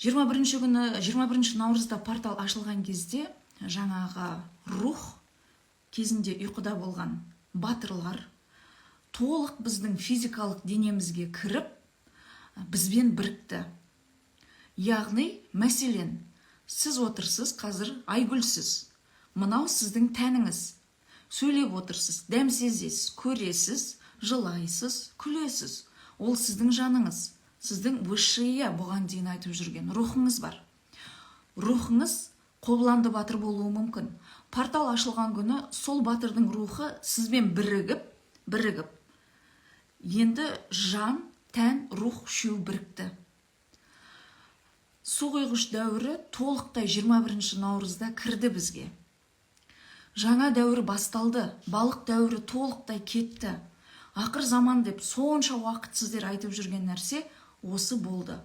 21 наурызда портал ашылған кезде жаңағы рух кезінде ұйқыда болған батырлар толық біздің физикалық денемізге кіріп, бізбен бірікті. Яғни, мәселен, сіз отырсыз, қазір айгүлсіз. Мынау сіздің тәніңіз. Сөйлеп отырсыз, дәм сезесіз, көресіз, жылайсыз, күлесіз. Ол сіздің жаныңыз. Сіздің высшие бұған дейін айтып жүрген рухыңыз бар. Рухыңыз Қобыланды батыр болуы мүмкін. Портал ашылған күні сол батырдың рухы сізбен бірігіп, енді жан, тән, рух үшеу бірікті. Су құйғыш дәуірі толықтай 21 наурызда кірді бізге. Жаңа дәуір басталды, балық дәуірі толықтай кетті. Ақыр заман деп сонша уақыт сіздер айтып жүрген нәрсе осы болды.